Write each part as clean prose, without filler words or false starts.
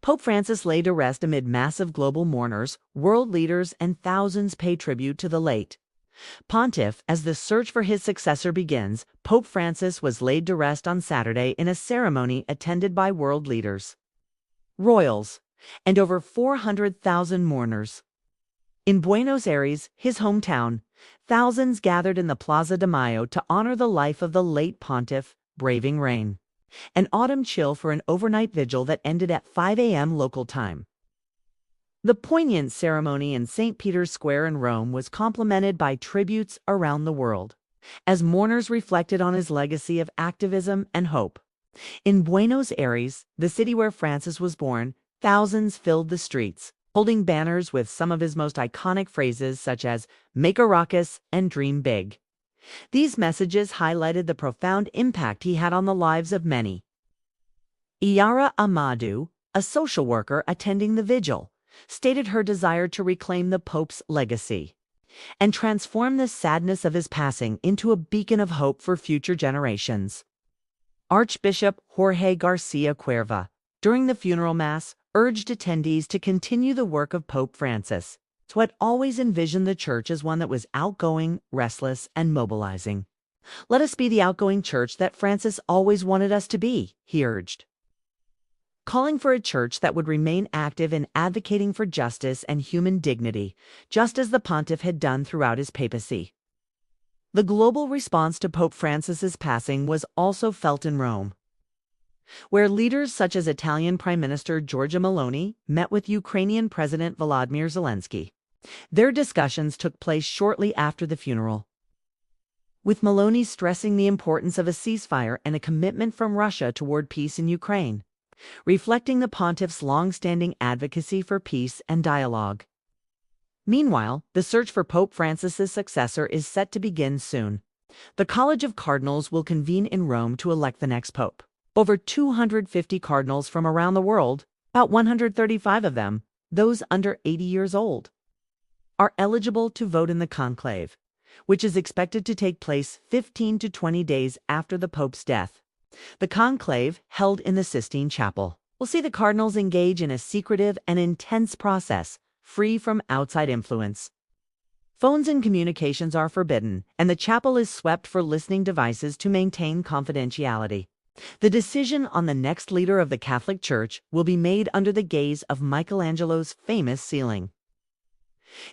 Pope Francis laid to rest amid massive global mourners, world leaders, and thousands pay tribute to the late pontiff. As the search for his successor begins, Pope Francis was laid to rest on Saturday in a ceremony attended by world leaders, royals, and over 400,000 mourners. In Buenos Aires, his hometown, thousands gathered in the Plaza de Mayo to honor the life of the late pontiff, braving rain, an autumn chill for an overnight vigil that ended at 5 a.m. local time. The poignant ceremony in St. Peter's Square in Rome was complemented by tributes around the world, as mourners reflected on his legacy of activism and hope. In Buenos Aires, the city where Francis was born, thousands filled the streets, holding banners with some of his most iconic phrases such as "Make a Ruckus" and "Dream Big." These messages highlighted the profound impact he had on the lives of many. Iara Amadou, a social worker attending the vigil, stated her desire to reclaim the Pope's legacy and transform the sadness of his passing into a beacon of hope for future generations. Archbishop Jorge Garcia Cuerva, during the funeral mass, urged attendees to continue the work of Pope Francis, who had always envisioned the church as one that was outgoing, restless, and mobilizing. "Let us be the outgoing church that Francis always wanted us to be," he urged, calling for a church that would remain active in advocating for justice and human dignity, just as the pontiff had done throughout his papacy. The global response to Pope Francis's passing was also felt in Rome, where leaders such as Italian Prime Minister Giorgia Meloni met with Ukrainian President Volodymyr Zelensky. Their discussions took place shortly after the funeral, with Meloni stressing the importance of a ceasefire and a commitment from Russia toward peace in Ukraine, reflecting the pontiff's long-standing advocacy for peace and dialogue. Meanwhile, the search for Pope Francis's successor is set to begin soon. The College of Cardinals will convene in Rome to elect the next pope. Over 250 cardinals from around the world, about 135 of them, those under 80 years old, are eligible to vote in the conclave, which is expected to take place 15 to 20 days after the Pope's death. The conclave, held in the Sistine Chapel, will see the cardinals engage in a secretive and intense process, free from outside influence. Phones and communications are forbidden, and the chapel is swept for listening devices to maintain confidentiality. The decision on the next leader of the Catholic Church will be made under the gaze of Michelangelo's famous ceiling,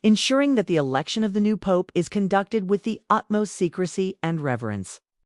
ensuring that the election of the new pope is conducted with the utmost secrecy and reverence.